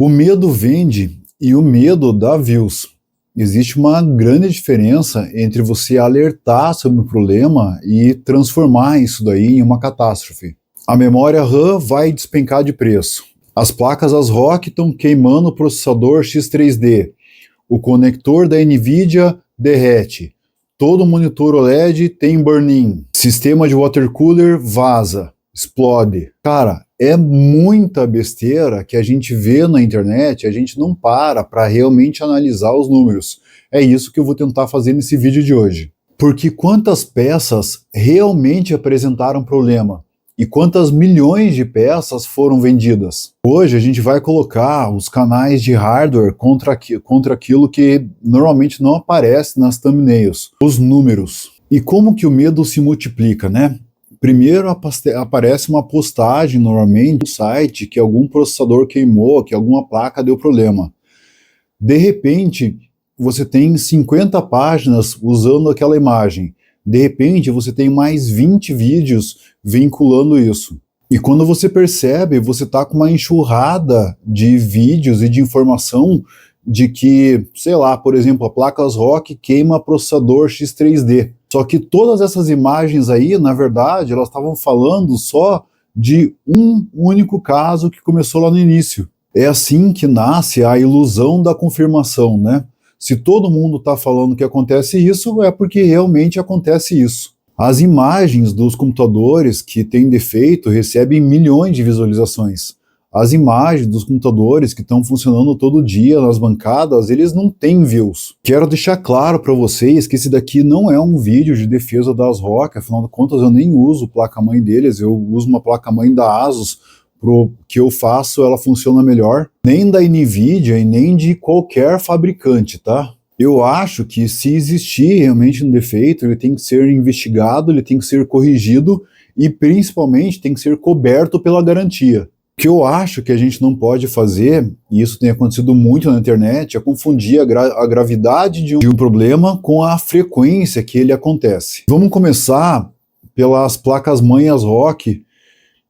O medo vende e o medo dá views. Existe uma grande diferença entre você alertar sobre o problema e transformar isso daí em uma catástrofe. A memória RAM vai despencar de preço. As placas ASRock estão queimando o processador X3D. O conector da NVIDIA derrete. Todo monitor OLED tem burn-in. Sistema de water cooler vaza, explode. Cara, é muita besteira que a gente vê na internet, a gente não para realmente analisar os números. É isso que eu vou tentar fazer nesse vídeo de hoje. Porque quantas peças realmente apresentaram problema? E quantas milhões de peças foram vendidas? Hoje a gente vai colocar os canais de hardware contra aquilo que normalmente não aparece nas thumbnails, os números. E como que o medo se multiplica, né? Primeiro aparece uma postagem normalmente no site que algum processador queimou, que alguma placa deu problema. De repente, você tem 50 páginas usando aquela imagem. De repente, você tem mais 20 vídeos vinculando isso. E quando você percebe, você está com uma enxurrada de vídeos e de informação de que, sei lá, por exemplo, a placa ASRock queima processador X3D. Só que todas essas imagens aí, na verdade, elas estavam falando só de um único caso que começou lá no início. É assim que nasce a ilusão da confirmação, né? Se todo mundo está falando que acontece isso, é porque realmente acontece isso. As imagens dos computadores que têm defeito recebem milhões de visualizações. As imagens dos computadores que estão funcionando todo dia nas bancadas, eles não têm views. Quero deixar claro para vocês que esse daqui não é um vídeo de defesa da ASRock, afinal de contas eu nem uso placa-mãe deles, eu uso uma placa-mãe da ASUS. Pro que eu faço, ela funciona melhor. Nem da NVIDIA e nem de qualquer fabricante, tá? Eu acho que se existir realmente um defeito, ele tem que ser investigado, ele tem que ser corrigido e principalmente tem que ser coberto pela garantia. O que eu acho que a gente não pode fazer, e isso tem acontecido muito na internet, é confundir a gravidade de um problema com a frequência que ele acontece. Vamos começar pelas placas-mãe ASRock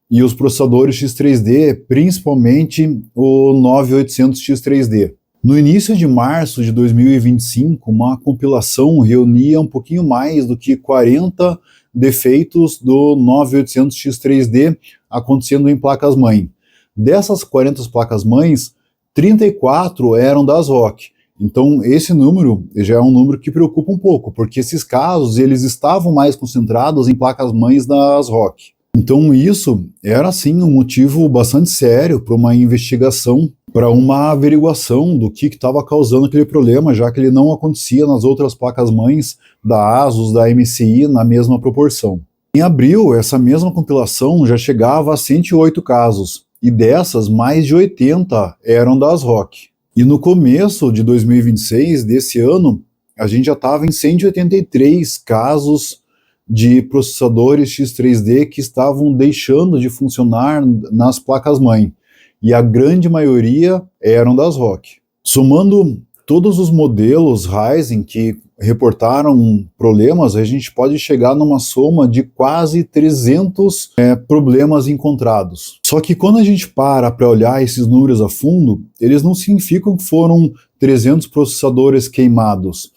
e os processadores X3D, principalmente o 9800 X3D. No início de março de 2025, uma compilação reunia um pouquinho mais do que 40 defeitos do 9800 X3D acontecendo em placas-mãe. Dessas 40 placas-mães, 34 eram da ASRock. Então esse número já é um número que preocupa um pouco, porque esses casos eles estavam mais concentrados em placas-mães da ASRock. Então isso era sim um motivo bastante sério para uma investigação, para uma averiguação do que estava causando aquele problema, já que ele não acontecia nas outras placas-mães da ASUS, da MSI, na mesma proporção. Em abril, essa mesma compilação já chegava a 108 casos, e dessas, mais de 80 eram da ASRock. E no começo de 2026, desse ano, a gente já estava em 183 casos de processadores X3D que estavam deixando de funcionar nas placas-mãe, e a grande maioria eram da ASRock. Somando todos os modelos Ryzen que reportaram problemas, a gente pode chegar numa soma de quase 300 problemas encontrados. Só que quando a gente para olhar esses números a fundo, eles não significam que foram 300 processadores queimados.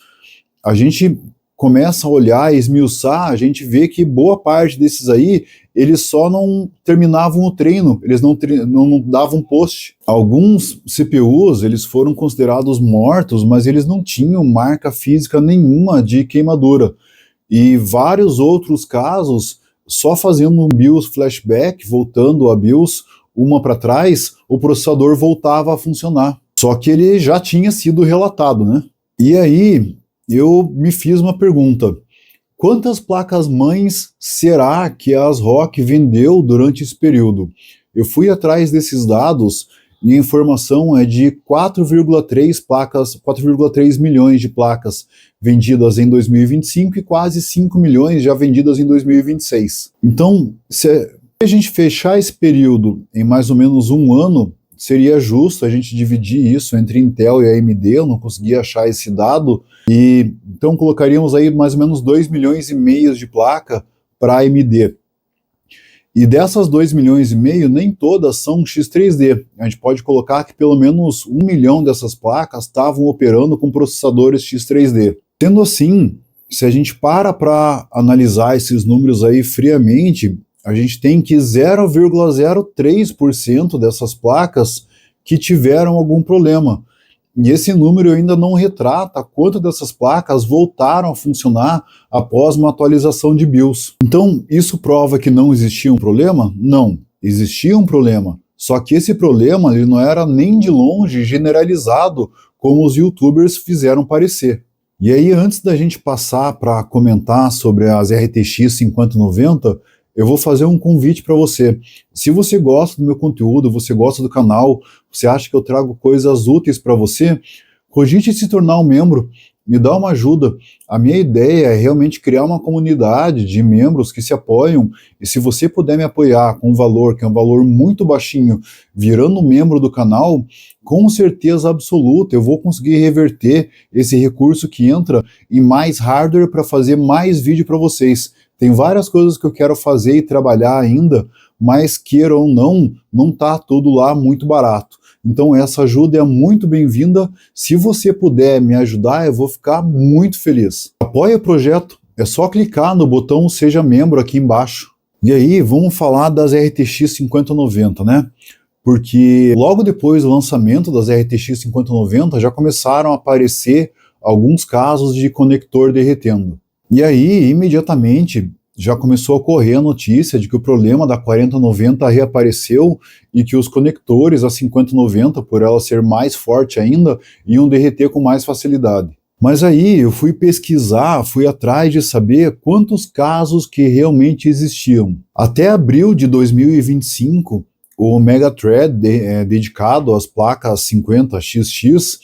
A gente começa a olhar e esmiuçar, a gente vê que boa parte desses aí, eles só não terminavam o treino, eles não davam post. Alguns CPUs, eles foram considerados mortos, mas eles não tinham marca física nenhuma de queimadura. E vários outros casos, só fazendo um BIOS flashback, voltando a BIOS uma para trás, o processador voltava a funcionar. Só que ele já tinha sido relatado, né? E aí eu me fiz uma pergunta: quantas placas-mães será que a ASRock vendeu durante esse período? Eu fui atrás desses dados e a informação é de 4,3 milhões de placas vendidas em 2025 e quase 5 milhões já vendidas em 2026. Então, se a gente fechar esse período em mais ou menos um ano, seria justo a gente dividir isso entre Intel e AMD, eu não consegui achar esse dado, e então colocaríamos aí mais ou menos 2,5 milhões de placa para a AMD. E dessas 2,5 milhões, nem todas são X3D. A gente pode colocar que pelo menos 1 milhão dessas placas estavam operando com processadores X3D. Sendo assim, se a gente para analisar esses números aí friamente, a gente tem que 0,03% dessas placas que tiveram algum problema. E esse número ainda não retrata quanto dessas placas voltaram a funcionar após uma atualização de BIOS. Então, isso prova que não existia um problema? Não, existia um problema. Só que esse problema ele não era nem de longe generalizado, como os YouTubers fizeram parecer. E aí, antes da gente passar para comentar sobre as RTX 5090, eu vou fazer um convite para você. Se você gosta do meu conteúdo, você gosta do canal, você acha que eu trago coisas úteis para você, cogite se tornar um membro, me dá uma ajuda. A minha ideia é realmente criar uma comunidade de membros que se apoiam, e se você puder me apoiar com um valor, que é um valor muito baixinho, virando membro do canal, com certeza absoluta eu vou conseguir reverter esse recurso que entra em mais hardware para fazer mais vídeo para vocês. Tem várias coisas que eu quero fazer e trabalhar ainda, mas queira ou não tá tudo lá muito barato. Então essa ajuda é muito bem-vinda. Se você puder me ajudar, eu vou ficar muito feliz. Apoie o projeto, é só clicar no botão Seja Membro aqui embaixo. E aí, vamos falar das RTX 5090, né? Porque logo depois do lançamento das RTX 5090 já começaram a aparecer alguns casos de conector derretendo. E aí, imediatamente, já começou a correr a notícia de que o problema da 4090 reapareceu e que os conectores da 5090, por ela ser mais forte ainda, iam derreter com mais facilidade. Mas aí eu fui pesquisar, fui atrás de saber quantos casos que realmente existiam. Até abril de 2025, o Megathread dedicado às placas 50XX,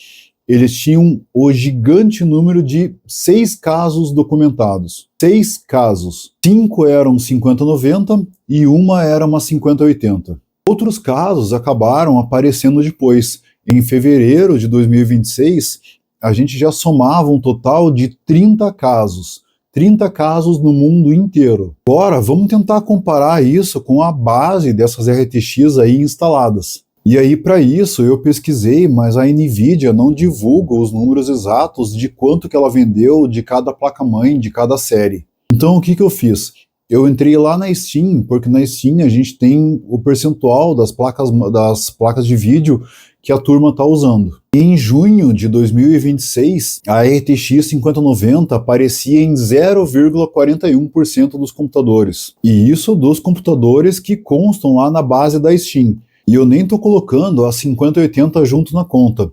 eles tinham o gigante número de 6 casos documentados. 6 casos. 5 eram 5090 e uma era uma 5080. Outros casos acabaram aparecendo depois. Em fevereiro de 2026, a gente já somava um total de 30 casos. 30 casos no mundo inteiro. Agora, vamos tentar comparar isso com a base dessas RTX aí instaladas. E aí, para isso, eu pesquisei, mas a NVIDIA não divulga os números exatos de quanto que ela vendeu de cada placa-mãe, de cada série. Então, o que eu fiz? Eu entrei lá na Steam, porque na Steam a gente tem o percentual das placas de vídeo que a turma está usando. E em junho de 2026, a RTX 5090 aparecia em 0,41% dos computadores. E isso dos computadores que constam lá na base da Steam. E eu nem estou colocando a 5080 junto na conta.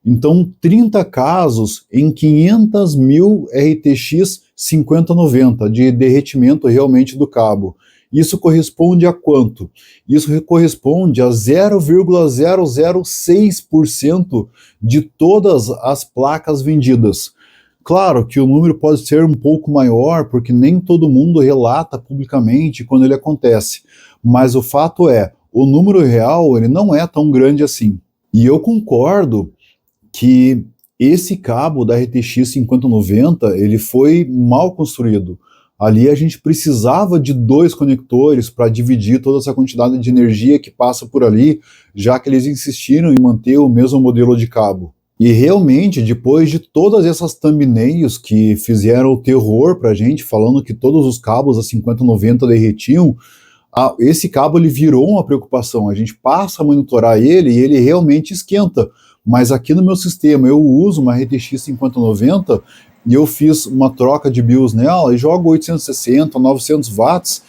Então, 30 casos em 500 mil RTX 5090 de derretimento realmente do cabo. Isso corresponde a quanto? Isso corresponde a 0,006% de todas as placas vendidas. Claro que o número pode ser um pouco maior, porque nem todo mundo relata publicamente quando ele acontece. Mas o fato é, o número real ele não é tão grande assim. E eu concordo que esse cabo da RTX 5090 ele foi mal construído. Ali a gente precisava de 2 conectores para dividir toda essa quantidade de energia que passa por ali, já que eles insistiram em manter o mesmo modelo de cabo. E realmente, depois de todas essas thumbnails que fizeram o terror pra gente, falando que todos os cabos da 5090 derretiam, esse cabo ele virou uma preocupação. A gente passa a monitorar ele e ele realmente esquenta. Mas aqui no meu sistema eu uso uma RTX 5090 e eu fiz uma troca de BIOS nela e jogo 860, 900 watts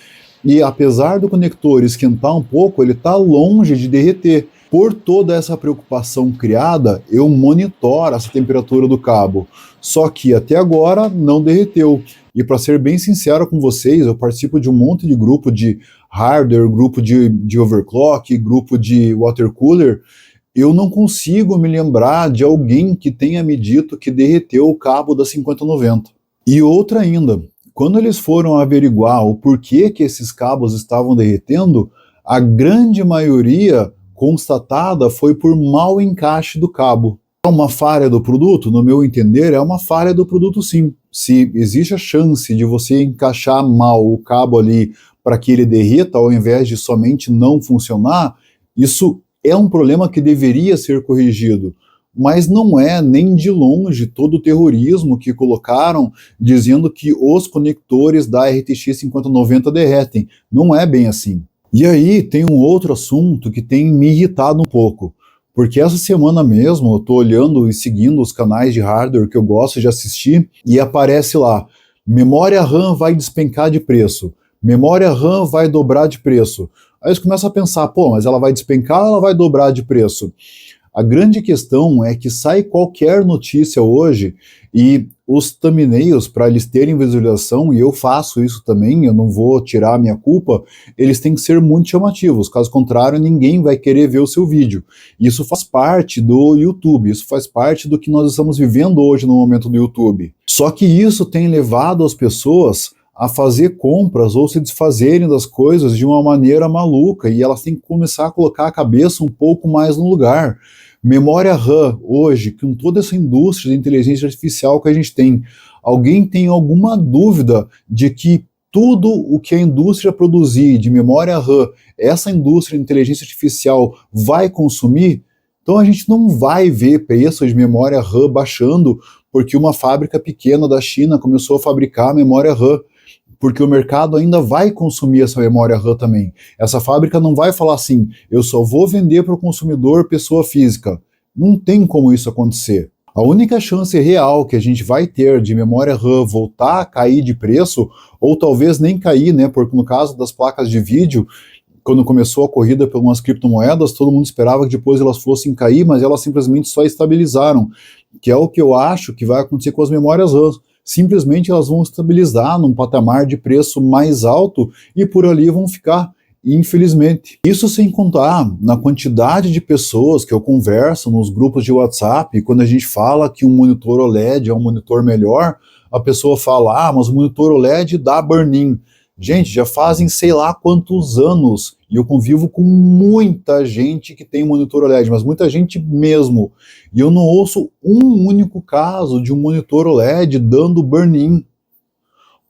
e apesar do conector esquentar um pouco, ele está longe de derreter. Por toda essa preocupação criada, eu monitoro essa temperatura do cabo. Só que até agora não derreteu. E para ser bem sincero com vocês, eu participo de um monte de grupo de hardware, grupo de overclock, grupo de water cooler. Eu não consigo me lembrar de alguém que tenha me dito que derreteu o cabo da 5090. E outra ainda, quando eles foram averiguar o porquê que esses cabos estavam derretendo, a grande maioria constatada foi por mau encaixe do cabo. É uma falha do produto? No meu entender, é uma falha do produto sim. Se existe a chance de você encaixar mal o cabo ali para que ele derreta ao invés de somente não funcionar, isso é um problema que deveria ser corrigido. Mas não é nem de longe todo o terrorismo que colocaram dizendo que os conectores da RTX 5090 derretem. Não é bem assim. E aí tem um outro assunto que tem me irritado um pouco, porque essa semana mesmo eu estou olhando e seguindo os canais de hardware que eu gosto de assistir e aparece lá, memória RAM vai despencar de preço, memória RAM vai dobrar de preço. Aí você começa a pensar, pô, mas ela vai despencar ou ela vai dobrar de preço? A grande questão é que sai qualquer notícia hoje e os thumbnails, para eles terem visualização, e eu faço isso também, eu não vou tirar a minha culpa, eles têm que ser muito chamativos, caso contrário ninguém vai querer ver o seu vídeo. Isso faz parte do YouTube, isso faz parte do que nós estamos vivendo hoje no momento do YouTube. Só que isso tem levado as pessoas a fazer compras ou se desfazerem das coisas de uma maneira maluca, e elas têm que começar a colocar a cabeça um pouco mais no lugar. Memória RAM, hoje, com toda essa indústria de inteligência artificial que a gente tem, alguém tem alguma dúvida de que tudo o que a indústria produzir de memória RAM, essa indústria de inteligência artificial vai consumir? Então a gente não vai ver preço de memória RAM baixando porque uma fábrica pequena da China começou a fabricar memória RAM, porque o mercado ainda vai consumir essa memória RAM também. Essa fábrica não vai falar assim, eu só vou vender para o consumidor pessoa física. Não tem como isso acontecer. A única chance real que a gente vai ter de memória RAM voltar a cair de preço, ou talvez nem cair, né? Porque no caso das placas de vídeo, quando começou a corrida por umas criptomoedas, todo mundo esperava que depois elas fossem cair, mas elas simplesmente só estabilizaram, que é o que eu acho que vai acontecer com as memórias RAM. Simplesmente elas vão estabilizar num patamar de preço mais alto e por ali vão ficar, infelizmente. Isso sem contar na quantidade de pessoas que eu converso nos grupos de WhatsApp, quando a gente fala que um monitor OLED é um monitor melhor, a pessoa fala, mas o monitor OLED dá burn-in. Gente, já fazem sei lá quantos anos, e eu convivo com muita gente que tem monitor OLED, mas muita gente mesmo, e eu não ouço um único caso de um monitor OLED dando burn-in.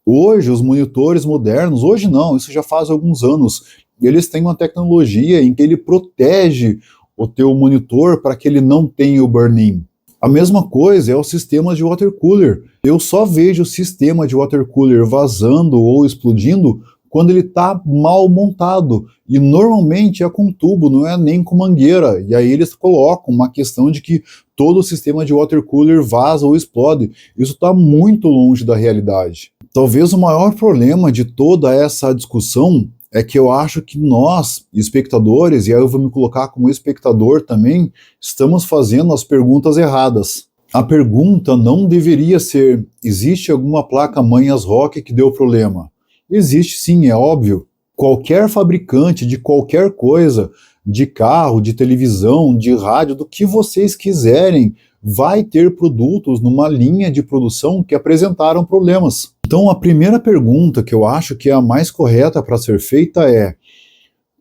Hoje, os monitores modernos, hoje não, isso já faz alguns anos, eles têm uma tecnologia em que ele protege o teu monitor para que ele não tenha o burn-in. A mesma coisa é o sistema de water cooler. Eu só vejo o sistema de water cooler vazando ou explodindo quando ele está mal montado. E normalmente é com tubo, não é nem com mangueira. E aí eles colocam uma questão de que todo o sistema de water cooler vaza ou explode. Isso está muito longe da realidade. Talvez o maior problema de toda essa discussão é que eu acho que nós, espectadores, e aí eu vou me colocar como espectador também, estamos fazendo as perguntas erradas. A pergunta não deveria ser, existe alguma placa-mãe ASRock que deu problema? Existe sim, é óbvio. Qualquer fabricante de qualquer coisa, de carro, de televisão, de rádio, do que vocês quiserem, vai ter produtos numa linha de produção que apresentaram problemas. Então a primeira pergunta que eu acho que é a mais correta para ser feita é: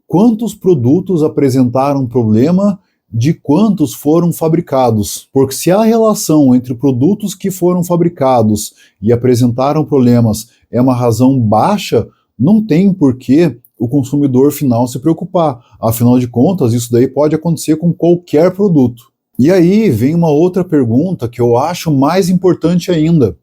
quantos produtos apresentaram problema, de quantos foram fabricados? Porque se a relação entre produtos que foram fabricados e apresentaram problemas é uma razão baixa, não tem por que o consumidor final se preocupar. Afinal de contas, isso daí pode acontecer com qualquer produto. E aí vem uma outra pergunta que eu acho mais importante ainda.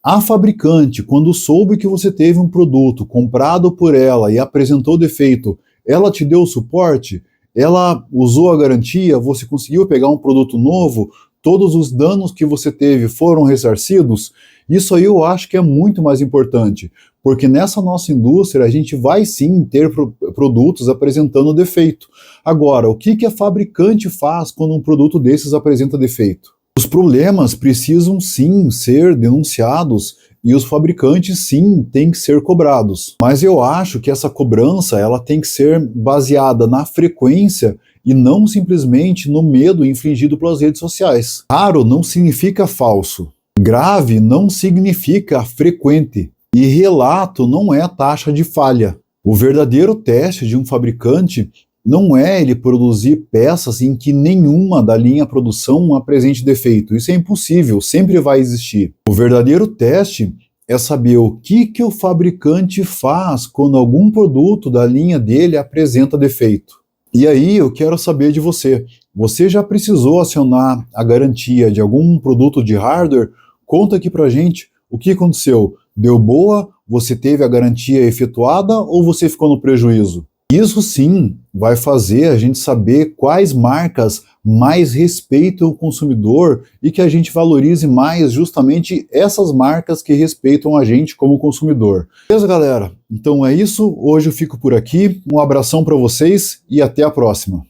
A fabricante, quando soube que você teve um produto comprado por ela e apresentou defeito, ela te deu suporte? Ela usou a garantia? Você conseguiu pegar um produto novo? Todos os danos que você teve foram ressarcidos? Isso aí eu acho que é muito mais importante, porque nessa nossa indústria a gente vai sim ter produtos apresentando defeito. Agora, o que a fabricante faz quando um produto desses apresenta defeito? Os problemas precisam sim ser denunciados e os fabricantes sim têm que ser cobrados. Mas eu acho que essa cobrança ela tem que ser baseada na frequência e não simplesmente no medo infligido pelas redes sociais. Raro não significa falso. Grave não significa frequente. E relato não é taxa de falha. O verdadeiro teste de um fabricante não é ele produzir peças em que nenhuma da linha produção apresente defeito. Isso é impossível, sempre vai existir. O verdadeiro teste é saber o que o fabricante faz quando algum produto da linha dele apresenta defeito. E aí eu quero saber de você. Você já precisou acionar a garantia de algum produto de hardware? Conta aqui pra gente o que aconteceu. Deu boa? Você teve a garantia efetuada ou você ficou no prejuízo? Isso sim vai fazer a gente saber quais marcas mais respeitam o consumidor e que a gente valorize mais justamente essas marcas que respeitam a gente como consumidor. Beleza, galera? Então é isso. Hoje eu fico por aqui. Um abração para vocês e até a próxima.